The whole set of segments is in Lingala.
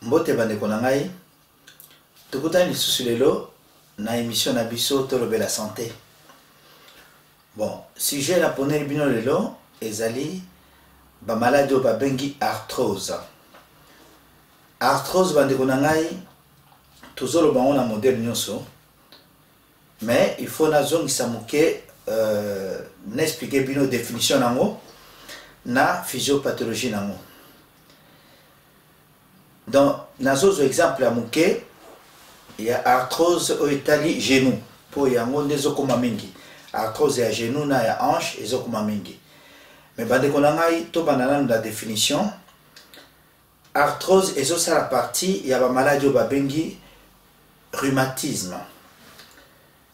Mbote bandeko na ngai tokutani lisusu lelo na émission na biso tolobe la santé. Bon, sujet na poneli bino lelo ezali ba maladie ba bengi arthrose. Arthrose bandeko na ngai tozolo bango na modèle nyonso, mais il faut na zongisa muke n'expliquer bino définition nango na physiopathologie nango. Donc, dans exemple à Mouké, il y a arthrose au Italie genou. Pour y avoir des okomamingi. Arthrose à genou, na ya hanche et okomamingi. Mais bande konangai to banana la définition. Arthrose et ça la partie il y a la maladie au babengi rhumatisme.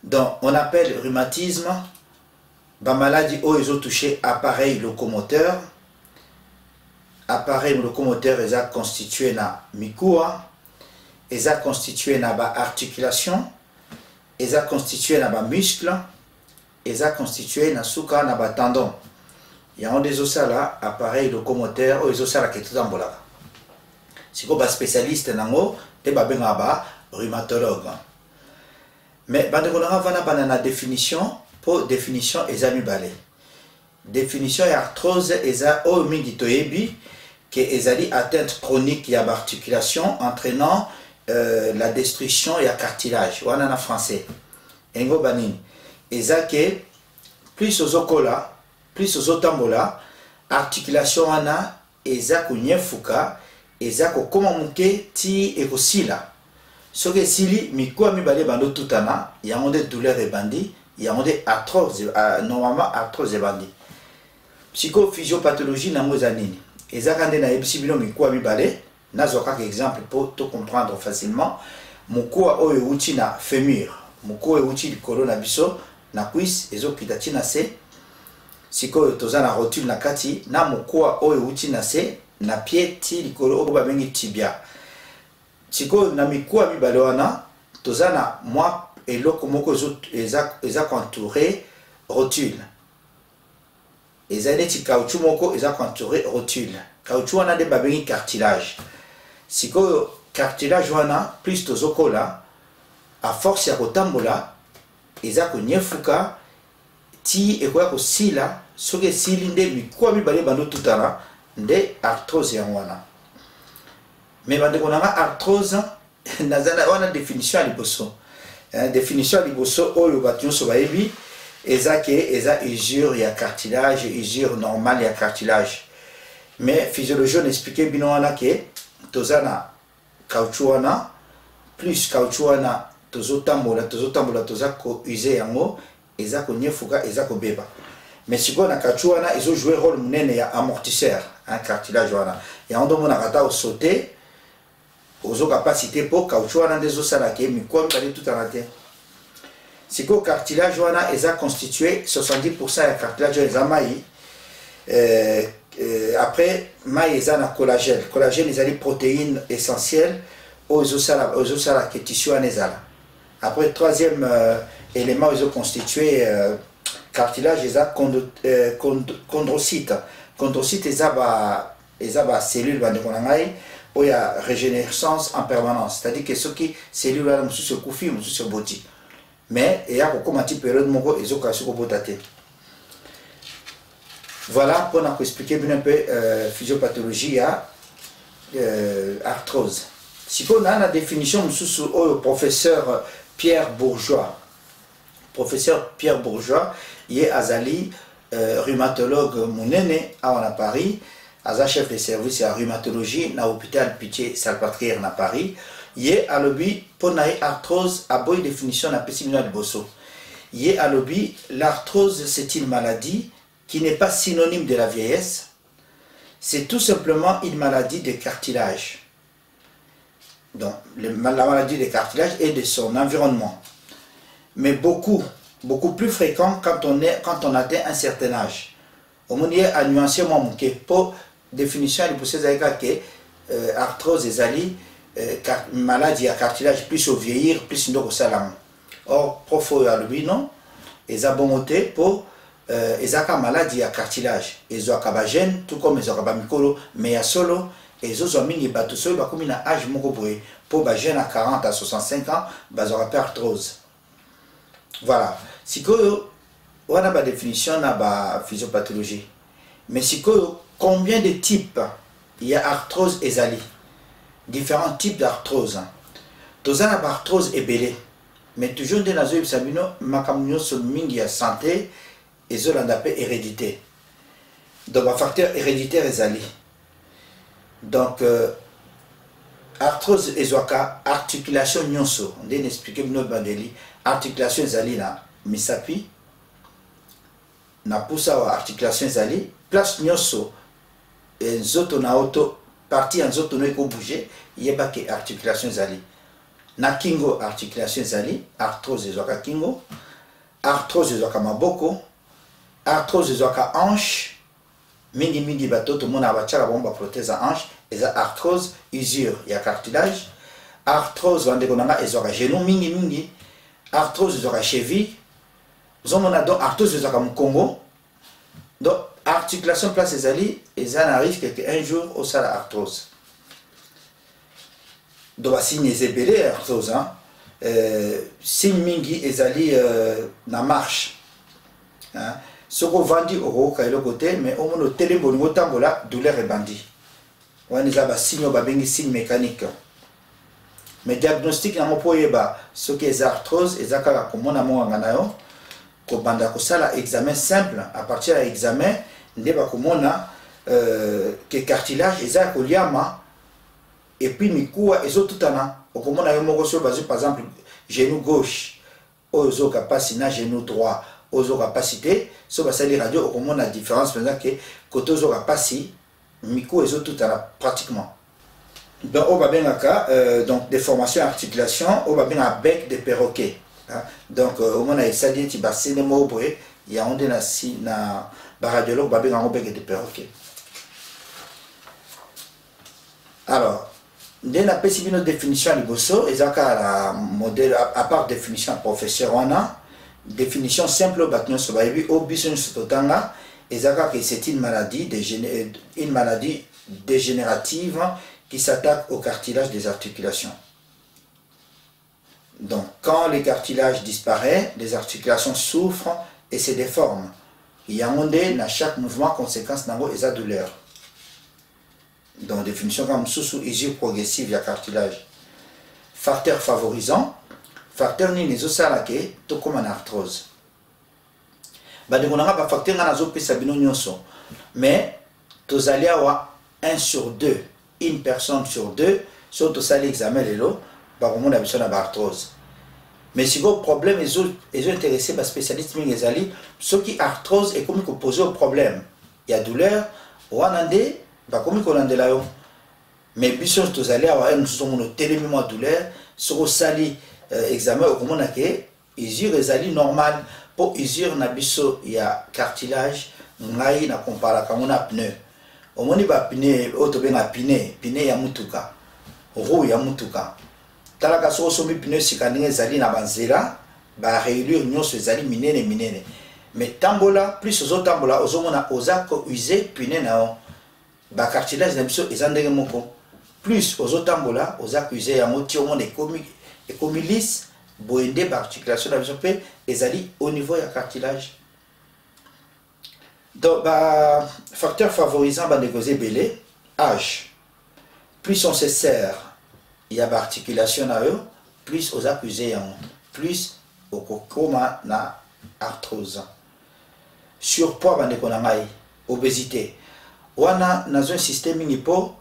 Donc on appelle rhumatisme ba maladie au ils ont touché appareil locomoteur. Appareil locomoteur est constitué na mikua, est constitué na ba articulation, est constitué na ba muscle, est constitué na suka na ba tendon. Il y a un des os là appareil locomoteur ou les os là qui est tout en bola. Si vous êtes spécialiste nango, te ba benga ba rhumatologue. Mais bande konanga vana banana définition pour définition ezami balé. Définition et arthrose eza o mingi toyebi que ezali atteinte chronique ya articulation entraînant la destruction ya cartilage wana na français engo banini eza que plus ozokola plus ozotambola articulation wana eza kunyefuka eza kokoma muke ti ekosila soki esili mikua mibale bando tutana yango nde douleur ebandi yango nde arthrose normalement arthrose ebandi. Psychophysiopathologie nango eza nini ezaka nde na yebisi bino mikua mibale nazoka ka exemple pour te comprendre facilement. Mukua oyo uti na fémur, mukua uti likolo na biso na cuisse ezokita ti na se, sikoyo toza na rotule na kati na mukua oyo uti na se na pied ti likolo oyo babengi tibia. Sikoyo na mikua mibale wana toza na mwa eloko moko eza contouré rotule. Ezali ti caoutchouc moko eza contouré rotule. Caoutchouc wana de babengi cartilage. Sikoyo cartilage wana plus tozokola a force ya kotambola eza konyefuka ti ekoya kosila soki esili nde mikua mibale bando tutana nde arthrose yango wana. Mais bandeko nanga arthrose nazana wana définition ya liboso. Définition ya liboso oyo bato nyonso bayebi eza ke eza usure ya cartilage, usure normale ya cartilage. Mais physiologie on expliqué bino wana ke toza na caoutchouc wana plus caoutchouc wana tozotambola toza ko use yango eza konyefuka eza kobeba. Mais sikoyo na caoutchouc wana ezo jouer rôle munene ya amortisseur un cartilage wana ya ndo mona kata o sauter ozo capacité pour caoutchouc wana ndezo sala ke mikwa mbali tout en terre. Siko cartilage wana eza constitué 70% ya cartilage eza mai. Après mai eza na collagène. Collagène ezali protéine essentielle aux sala que tissu wana ezala. Après troisième élément ils ont constitué cartilage eza chondrocyte. Chondrocyte eza ba cellule bande konangai où il y a régénérescence en permanence. C'est-à-dire que ceux qui cellules là musu se kufi musu se boti. Mais il y a comme une période moko ezoka se botate. Voilà pour nous expliquer bien un peu physiopathologie à arthrose. Si on a la définition musu au professeur Pierre Bourgeois. Professeur Pierre Bourgeois, il est azali rhumatologue munene à Paris. Aza chef de service à rhumatologie na hôpital Pitié Salpêtrière na Paris. Yé à lobby pour naï arthrose à bonne définition na pessimina de bosso. Yé à lobby l'arthrose c'est une maladie qui n'est pas synonyme de la vieillesse. C'est tout simplement une maladie de cartilage. Donc la maladie de cartilage et de son environnement. Mais beaucoup plus fréquent quand on atteint un certain âge. Au moins à nuancer mon pour définition de pousser avec que arthrose ezali maladie ya cartilage plus au vieillir plus ndoko salam. Or profo ya lubino eza bongo te po ezaka maladie ya cartilage ezwaka ba gène tout comme ezwaka ba mikolo mais ya solo ezozwa mingi bato soyo bakomi na âge moko boye po ba gène à 40 à 65 ans bazwaka pe arthrose. Voilà, sikoyo wana ba définition na ba physiopathologie. Mais sikoyo combien de types il y a arthrose ezali? Différents types d'arthrose. Tozana ba arthrose ebele. Mais toujours de nazo ibsabino makamnyo so mingi ya santé ezolanda pe hérédité. Donc un facteur héréditaire ezali. Donc arthrose ezwaka articulation nyonso. On dit expliquer bino bandeli articulation ezali na misapi na pusa wa articulation ezali place nyonso nzoto na auto partie nzoto no eko bouger yeba ke articulation ezali. Na kingo articulation ezali arthrose ezwaka kingo, arthrose ezwaka maboko, arthrose ezwaka hanche mingi bato to mona bachaka bomba prothèse hanche eza arthrose usure ya cartilage, arthrose wande konanga ezwaka genou mingi, arthrose ezwaka cheville, zomona donc arthrose ezwaka mukongo. Donc articulation place ezali eza na risque que un jour au sala arthrose. Donc signe ezebele arthrose hein. Signe mingi ezali na marche hein. Soko vandi oko ka le côté mais au moins télé bolingo tambola douleur et bandi. Wani za ba signe ba bengi signe mécanique. Mais diagnostic na mo yeba ce qui est arthrose ezaka komona mo ngana yo ko banda ko sala examen simple à partir de l'examen nde ba komona que cartilage ezaka koliama et puis mikuwa ezotutana okomona yo moko so bazo par exemple genou gauche ozo capacité na genou droit ozo capacité so basali radio okomona la différence pendant que côté ozo capacité mikuwa ezotutana pratiquement. Donc on va bien donc des formations articulation on va bien à bec de perroquet hein? Donc au moins il s'agit de bassin de mots il y a on na si na radiologue va bien à bec de perroquet. Alors dès la une définition à liboso et la modèle à part définition professeur on a définition simple batnon so ba yebi obison sotanga ezaka que c'est une maladie dégénérative qui s'attaque au cartilage des articulations. Donc quand les cartilages disparaissent, les articulations souffrent et se déforment. Il y a un à chaque mouvement conséquence nango et sa douleur. Donc définition comme sous usure progressive ya cartilage. Facteur favorisant, facteur ni les osalake to comme en arthrose. Ba de konanga ba facteur na zo pesa bino nyonso. Mais tozalia wa 1 sur 2, une personne sur 2 sur to sali examen lelo ba komona biso na ba arthrose. Mais si vos problèmes ils ont intéressé ba spécialiste mingi ezali ceux qui arthrose et comme poser au problème. Il y a douleur wanande ba komi kolandela yo mais biso tozali awa nous sommes tellement douleur sur sali examen okomona ke usure ezali normal pour usure na biso ya cartilage ngai na compara kamona pneu omoni ba pneu otobenga pneu ya mutuka roue ya mutuka talaka so somi pneu sikandinga ezali na banzela ba réélure nyonso ezali minene mais tambola plus ozo tambola ozomona ozako user pneu na ba cartilage na biso ezandenge moko plus ozotambola ozakuze yango ti omona ekomi lisse boende ba articulation na biso pe ezali au niveau ya cartilage. Donc ba facteur favorisant ba négocier belé âge. Plus on se serre il y a ba articulation na yo plus ozakuze yango plus okokoma na arthrose. Surpoids ba ndeko na ngai obésité wana dans un système minipo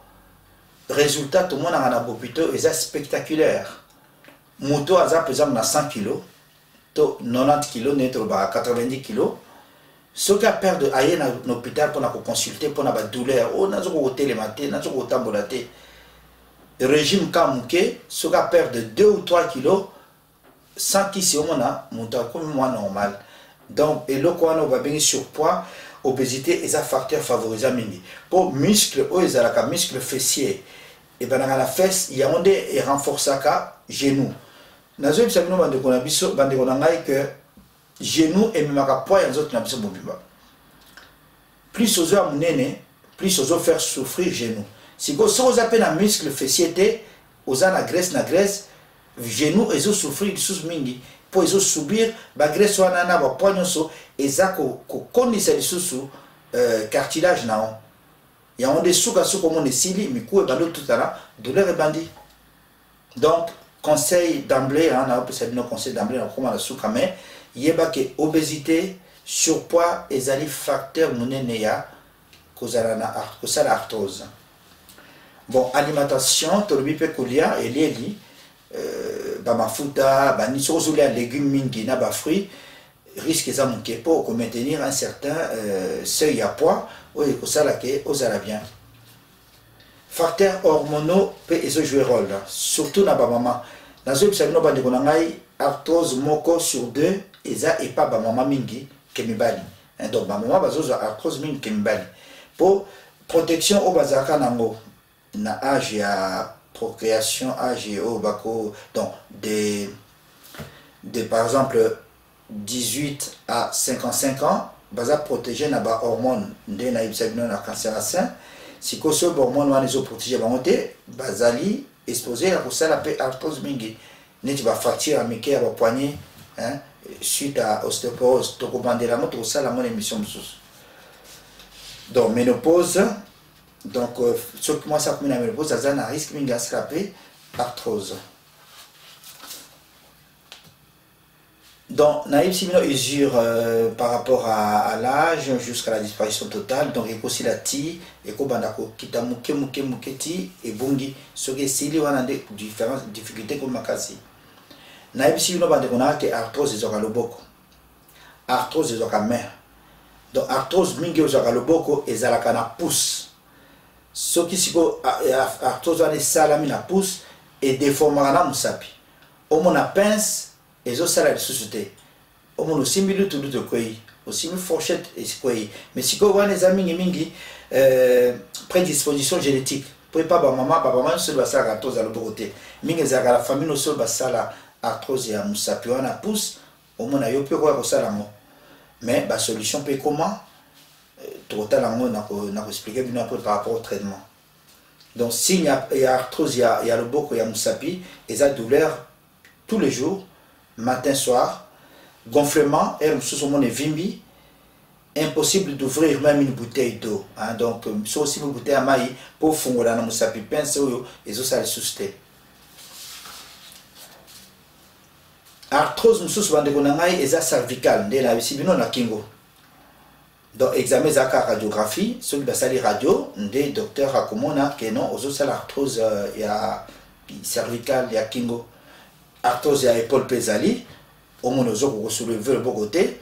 résultat tout le monde a un hôpital est spectaculaire. Moto a par exemple na 100 kg to 90 kg netro ba 90 kg ce qui a perdu ailleurs dans l'hôpital pour consulter pour la douleur on a zo télématé na zo tambolaté régime kamuke ce qui a perdu 2 ou 3 kg sans qui c'est on a monta comme moi normal. Donc et le quoi on va bien surpoids obésité est un facteur favorisant mini pour muscle ou ezalaka muscle fessier et ben dans la fesse il y a onde et renforçaka genou nazo bisa bino bande kona biso bande kona ngai que genou et memaka poids ya nzoto na biso mobimba plus ozo amunene plus ozo faire souffrir genou si go so oza pe na muscle fessier te oza na graisse genou ezo souffrir lisusu mingi po ezo subir ba graisse wana na ba poids nyonso eza ko kondisa lisusu cartilage na on ya onde suka mon esili miku e bando tout à douleur et bandi donc conseil d'emblée hein na opesa bino conseil d'emblée na koma na suka mais yeba ke obésité surpoids ezali facteur munene ya kozala na kosala arthrose bon alimentation tolobi pe kolia elieli ba mafuta ba ni sozo les légumes mingi na ba fruits risque eza moke pour maintenir un certain seuil à poids oyo kosala ke ozala bien facteurs hormonaux pe ezo jouer rôle surtout na ba maman nazoyebisa bino bandeko na ngai arthrose moko sur deux eza epa ba maman mingi ke mibali donc ba maman bazozwa arthrose mingi ke mibali pour protection oyo bazalaka nango na âge ya procréation âge oyo bako donc de par exemple 18 à 55 ans baza protégé na ba hormone nde na yebisa bino na cancer à sein siko so ba hormone wana ezo protégé bango te bazali exposé à kosala pe arthrose mingi neti ba fracture amike ya ba poignet hein suite à ostéoporose tokobandela mo tokosala ngo na émission mosusu donc ménopause donc ce qui moi ça comme na ménopause aza na risque mingi asala pe arthrose. Donc, naïf simino usure par rapport à l'âge jusqu'à la disparition totale. Donc, il aussi la ti, et bandako kita muke ti et bungi. Ce qui est sili wana des différentes difficultés comme makasi. Naïf simino bandako na ke arthrose ezoka loboko. Arthrose ezoka main. Donc, arthrose mingi ezoka loboko ezalaka na pouce. Ce qui siko arthrose wana salami na pouce et déformera na musapi. Omo na pince et autres salades société au moins aussi minutes tout de quoi aussi une fourchette et quoi mais si quoi les amis mingi prédisposition génétique pour pas maman seul ça arthrose à l'obésité mingi za la famille seul ça la arthrose ya musapi wana pousse au moins yo peut quoi ça là mais la solution peut comment total en na expliquer bien après par rapport au traitement donc s'il y a arthrose il y a le boko ya musapi et ça douleur tous les jours matin soir gonflement et mon vimbi impossible d'ouvrir même une bouteille d'eau hein, donc so aussi une bouteille à maï pour fongola na musapi pince oyo ezo sala susté arthrose mususu bandeko na ngai eza cervical nde na bisibino na kingo donc examen zaka radiographie soki basali radio nde docteur akomona ke non ozo sala arthrose ya cervical ya kingo arthrose ya épaule pesali au moins ozo ko soulever le bon côté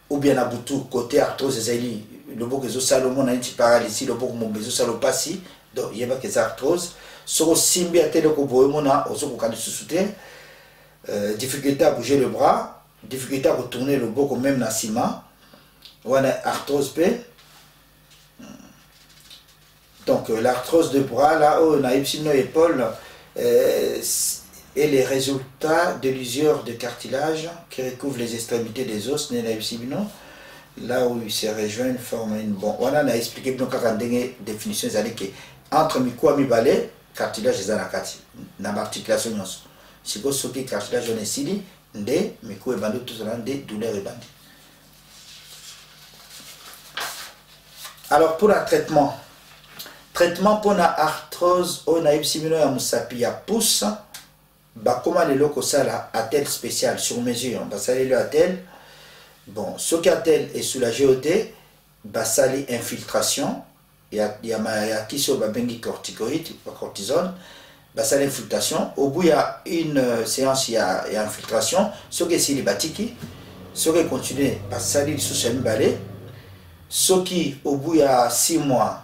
ou bien à butu côté arthrose ezali le boko ezo sala mona nti paralysie le boko mo bezo sala pasi donc yeba ke arthrose so simbi atele ko boye mona ozo ko kandi susute difficulté à bouger le bras difficulté à retourner le boko même na ciment wana arthrose p donc l'arthrose de bras là oh na ipsino épaule et les résultats de l'usure de cartilage qui recouvre les extrémités des os, là où ils se rejoignent, forment une bombe. On a expliqué bien quand on a définition que entre miko et balai, cartilage est dans l'articulation. Si vous avez un cartilage on est sili, ndé miko et bando tout ça ndé douleur et bandi. Alors pour le traitement pour la arthrose, on a ipsimino ya musapi ya pouce. Bah comment les locaux ça là attel spécial sur mesure bah ça le attel bon ce qu'attel est sous la GOT bah ça les infiltration il y a qui sur bah bengi corticoïde cortisone bah ça l'infiltration au bout il y a une séance il y a infiltration ce qui est célibatiki ce qui continue bah ça les sous semi balai ce qui au bout il y a 6 mois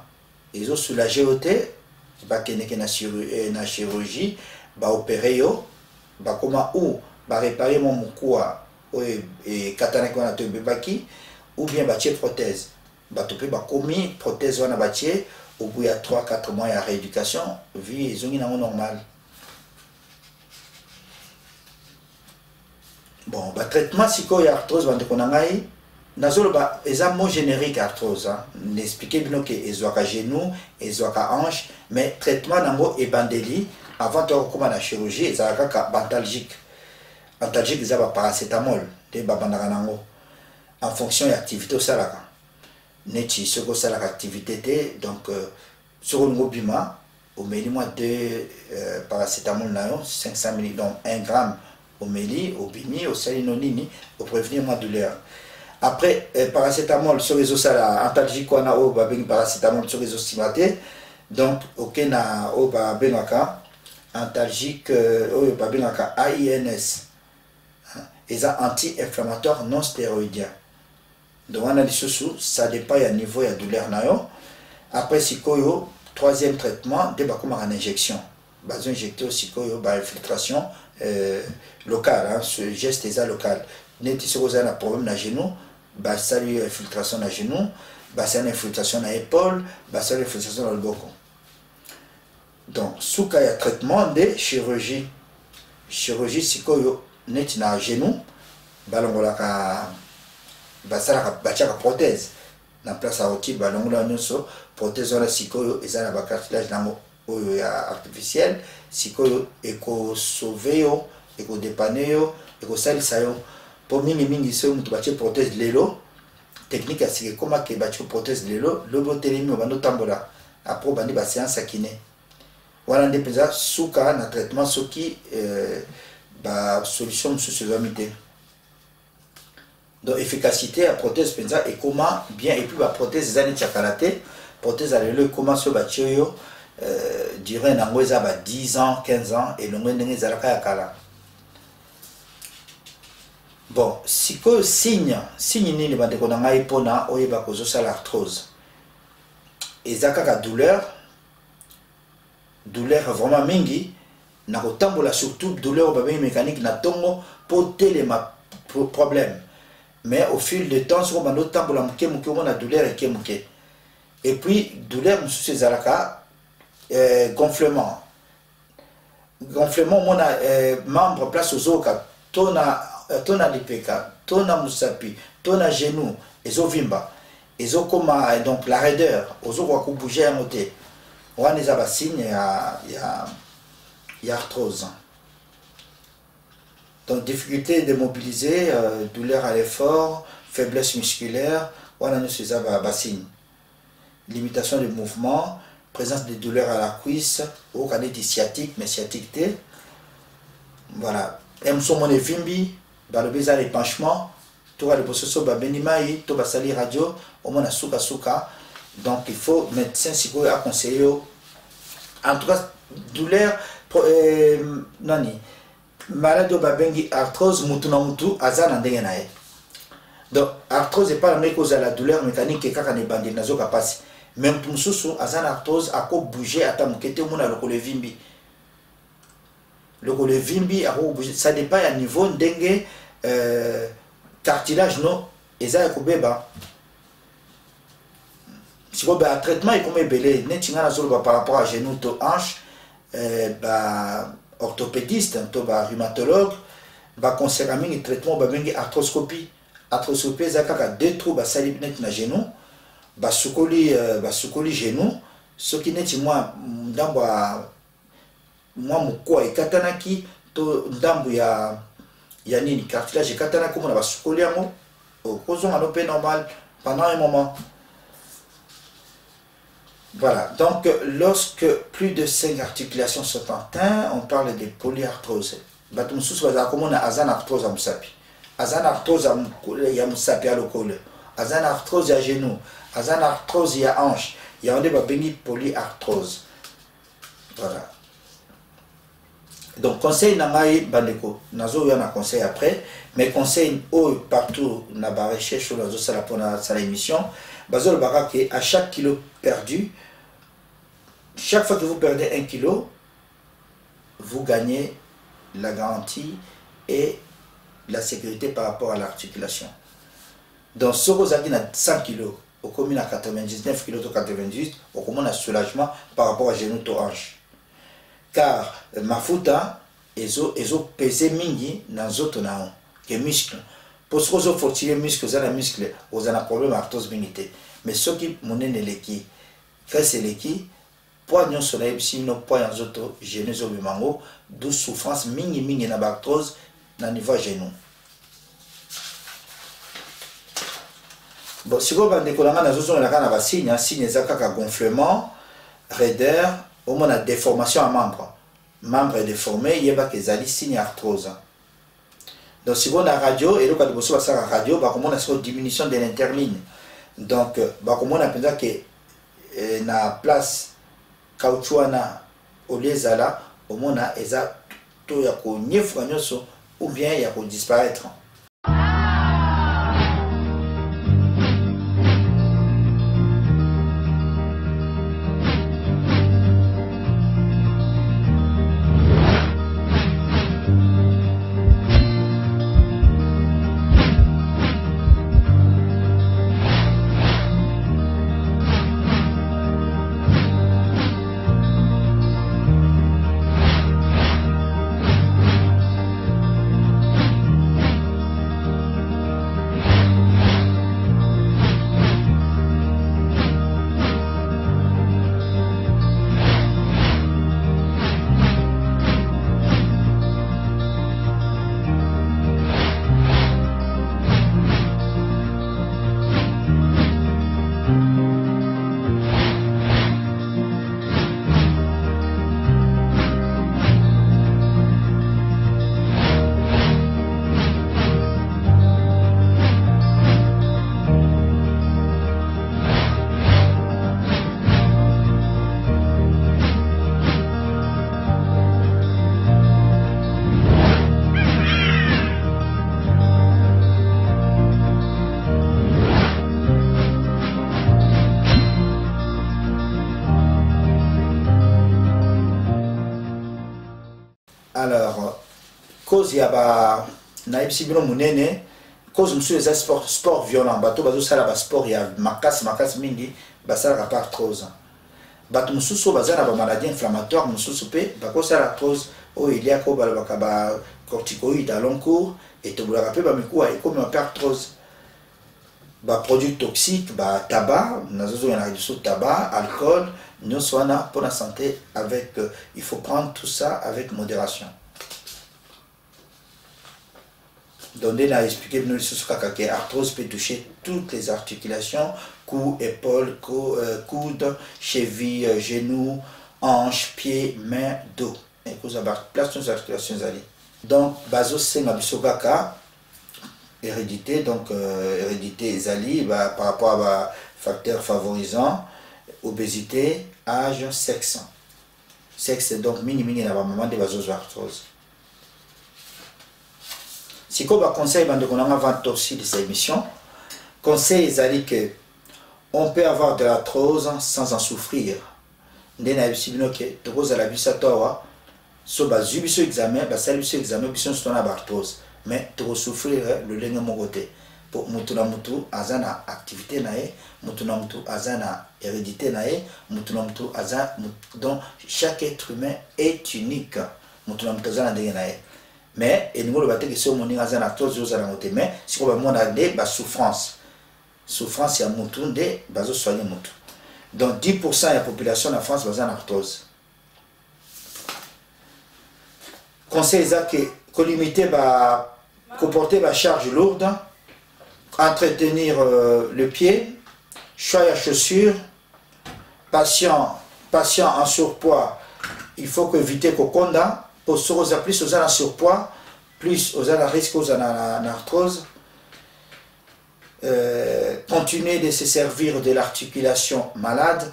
ils ont sous la GOT bah qui na chirurgie ba opérer yo ba comment ou ba réparer mon mukua et katana ko na to bebaki ou bien ba tie prothèse ba to pe ba komi prothèse wana ba tie au bout de 3-4 mois, il y a rééducation, vie ils ont normal. Bon, le traitement, si il y a arthrose, il y a un mot générique arthrose. N'expliquez bien que il y a genou, il y a hanche, mais le traitement est bandéli. Avant de recommander la chirurgie, il y a un bantalgique. Bantalgique, il y a un paracétamol. En fonction de l'activité au salaka. Neti, ce que c'est l'activité, donc, sur le bima, au minimum de paracétamol, 500 mg, donc 1 gramme au méli, au bimi, au salinonini, pour prévenir ma douleur. Après, paracétamol sur les os, antalgique, on a au paracétamol sur les os stimatés, donc, ok, na au babengaka, antalgique, au babengaka AINS, et ça anti-inflammatoire non stéroïdien. Donc, on a dit sous, ça dépend du niveau de douleur. Après, si koyo, troisième traitement, de comme en injection. Bas injecté aussi koyo, infiltration locale, ce geste est local. Neti si vous avez un problème dans le genou, bah ça lui infiltration dans le genou, bah c'est une infiltration dans l'épaule, bah c'est une infiltration dans le bocon. Donc, sous cas de traitement de chirurgie, chirurgie si koyo neti na genou, bah l'ongolaka bah ça la prothèse. Na place à outil bah l'ongola noso prothèse la si koyo et ça la cartilage dans artificiel, si koyo eko sauver eko dépanner eko salisa yo pour mingi so mutu bache prothèse lelo technique asike comment que bache prothèse lelo lobo telemi bando tambola après bandi ba séance kiné wana ndepeza suka na traitement soki ba solution sous amité. Donc efficacité à prothèse penza et comment bien et puis la prothèse zani tchakalaté prothèse à le comment se bache yo durant nangoza ba 10 ans 15 ans et longue ndenge zalaka ya kala. Bon, si que signe nini bandeko na ngai pona oyeba kozosa l'arthrose. Ezaka douleur vraiment mingi na kotambola surtout douleur ba mécanique na tongo pour téléma problème. Mais au fil du temps sur bando tambola muke on a douleur et kemuke. Et puis douleur musu ezalaka gonflement mon membre place aux oka tona lipeka tona musapi tona genou ezovimba ezokoma donc la raideur ozokwa ko bouger à moté wana eza ba signe ya arthrose. Donc difficulté de mobiliser, douleur à l'effort, faiblesse musculaire, wana nous eza ba signe. Limitation de mouvement, présence de douleur à la cuisse, au cas de sciatique, mais sciatique T. Voilà. Emsomone vimbi, balobeza l'épanchement, tout va le processus benimai, tout va salir radio, au moins suka. Donc il faut médecin si vous a conseillé. En tout cas, douleur nani maladie babengi arthrose mutuna mutu azana ndenge nae. Donc arthrose n'est pas la même cause à la douleur mécanique et kaka ne bandi nazo kapasi. Même pour mususu azana arthrose ako bouger ata mukete mona lokole vimbi. Le vimbi ako bouger, ça dépend à niveau ndenge cartilage no eza ko beba. Si vous avez un traitement, il est belé, par rapport à genou, hanche, orthopédiste, rhumatologue, conseiller un traitement, arthroscopie. Arthroscopie, c'est deux trous, salib net na genou, soukoli genou, ce qui n'est moi, moi, et katanaki, ndambu ya nini, cartilage, et katanaki, on soukoli amo, causons un opé normal pendant un moment. Voilà, donc lorsque plus de 5 articulations sont atteintes, on parle de polyarthrose. Batumsus va comme on a azan arthrose à musapi. Azan arthrose à musapi à l'okole. Azan arthrose à genou. Azan arthrose à hanche. Il y a un débat béni polyarthrose. Voilà. Donc conseil n'amaï bandeko. Nazo y en a conseil après, mais conseil partout na ba recherche sur la sala pour la émission. Bazol barake à chaque kilo perdu, chaque fois que vous perdez 1 kilo, vous gagnez la garantie et la sécurité par rapport à l'articulation. Donc, si vous avez 100 kg, au commune à 99 kg 98 au commune à soulagement par rapport à genou to hanche car mafuta ezo pesé mingi na nzoto na que muscle pour ce que fortifier muscle za na muscle aux un problème arthrose minité mais ce qui monene leki graisse leki poids nyonso na yebisi no poids ya nzoto genou zo bimango d'où souffrance mingi na arthrose na niveau genou. Bon, si vous avez des signes, signe gonflement, raideur, au moins la déformation à membre. Membre est déformé, il y a des signes arthrose. Donc, si vous avez la radio, et donc, vous avez la radio, vous avez une diminution de l'interligne. Donc, vous avez la place caoutchouana au lieu là, au moins, il y a ou bien il y a disparaître. Alors, cause il y a naïbsi bino munene, cause monsieur les sport violent, bateau bateau ça là sport il y a makas mingi, basala la arthrose. Bateau mususu bazana ba maladie inflammatoire mususu pe, bako ça l'arthrose o il y a ko ba corticoïde à long cours et to bula pe ba miku et comme arthrose. Ba produits toxiques, ba tabac, nazozo yana du tabac, alcool, nous soins pour la santé avec il faut prendre tout ça avec modération. Donc, on a expliqué que l'arthrose peut toucher toutes les articulations, cou, épaules, coude, cheville, genoux, hanches, pieds, mains, dos. Et que ça place nos articulations. Donc, baso senga bisogaka, hérédité, donc hérédité zali, par rapport à facteurs favorisants, obésité, âge, sexe. Sexe, donc, mini na maman de vasoarthrose. Si vous avez conseil avant aussi de cette émission, conseil est que on peut avoir de l'arthrose sans en souffrir. Ndé na bisibino ke tokoza la bisatowa so bazubiso examen basalibiso examen biso sto na arthrose mais to souffrir le lenge mokote pour mutu na mutu azana activité nae mutu na mutu azana hérédité nae mutu na mutu azana donc chaque être humain est unique mutu na mutu azana ndenge nae. Mais et nous le bateau que si on est dans un acteur de la montée mais si on va monter des souffrance il y a mouton des bases soigner mouton donc 10% de la population de la France va en arthrose. Conseil que limiter va comporter la charge lourde, entretenir le pied, choix à chaussures, patient en surpoids, il faut que éviter qu'on conda. Pour ceux plus aux surpoids, plus aux risque aux arthrose, continuer de se servir de l'articulation malade.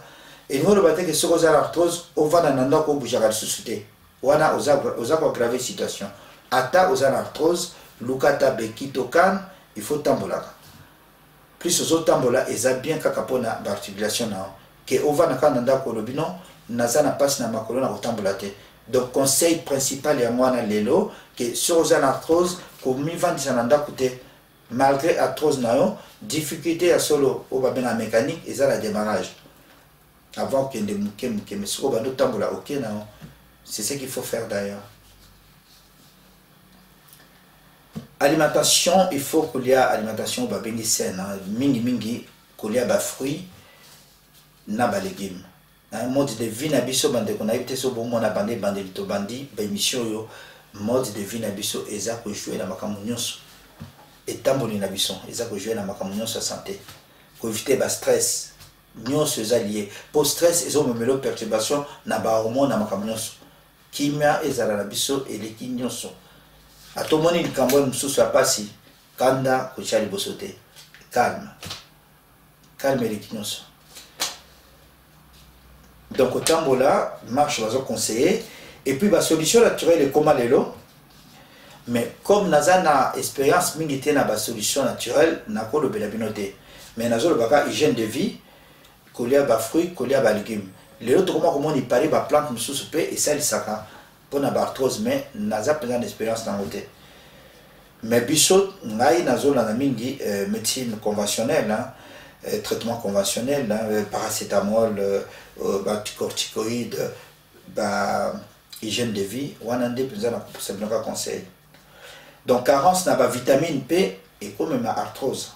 Et nous, le bâtiment que ceux aux arthrose, on va dans un endroit où bouger à la société. On a aux aggraver la situation. Ata aux arthrose, Lukata Bekitokan, il faut tambola. Plus aux autres tambola, ils ont bien kakapona l'articulation. Que on va dans un endroit où le binon, Nazana passe dans ma colonne au tambolate. Donc, conseil principal, il y a moi, que sur les arthroses, comme il va dire, malgré arthrose nayo difficulté à solo au babé na mécanique et ça la démarrage avant que de mouké mais ce qu'on va nous tambola ok non c'est ce qu'il faut faire d'ailleurs. Alimentation, il faut qu'il y ait alimentation babé saine mingi qu'il y a ba fruits na ba légumes. Un mode de vie na biso bande qu'on a été sur bon mon abandé bande to bandi ba émission yo mode de vie na biso eza ko jouer na makambo nyonso et tamboli na biso eza ko jouer na makambo nyonso santé ko éviter ba stress nyonso eza lié pour stress ezo memelo perturbation na ba hormone na makambo nyonso kimia ezala na biso eleki nyonso atomoni likambo mususu apasi kanda ko chali bosote calme eleki nyonso. Donc au tambola marche va conseiller et puis la solution naturelle est comme l'élo mais comme nazana expérience mingi na ba solution naturelle na ko le belabinoté mais nazo le baka hygiène de vie kolia ba fruits kolia ba légumes les autres comment il parle ba plante mususu pe et ça lisaka pour na ba arthrose mais naza plein d'expérience dans côté mais biso ngai nazo na mingi médecine conventionnelle hein, traitement conventionnel hein, paracétamol corticoïdes hygiène de vie on a des conseil donc carence n'a pas vitamine P et comme ma arthrose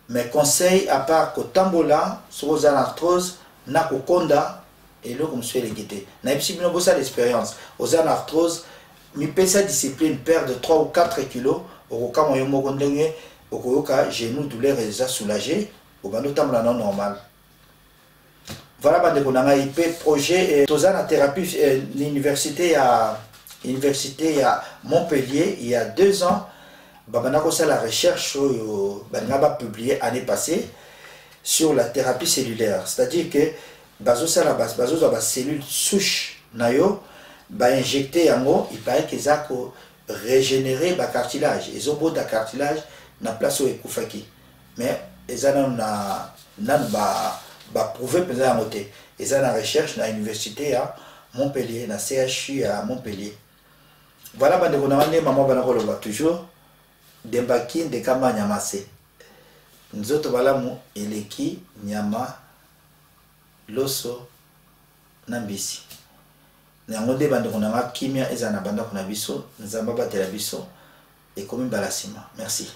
mais conseil à part que tambola sur aux arthrose n'a qu'au konda et là comme suis les guider n'a pas ça l'expérience aux arthrose mi pesa discipline perd de 3 ou 4 kilos au cas où on au cas genou douleur et déjà soulagé au bando tambola non normal. Voilà, bande konanga IP projet tozana thérapie l'université à Montpellier il y a 2 ans. Babana ça la recherche banaba publié l'année passée sur la thérapie cellulaire, c'est-à-dire que bazo ça la base bazo ba cellule souche nayo ba injecter yango il paraît que ça ko régénérer ba cartilage et zo da cartilage na place où ekufaki mais ezana na ba prouver peut-être à côté et ça la recherche na université à Montpellier na CHU à Montpellier. Voilà bande konanga maman bana ko loba toujours dembaki de kama nyamase nzoto balamu eleki nyama loso na mbisi nango nde bande konanga kimia eza na banda kuna biso nzamba batela biso et comme balasima. Merci.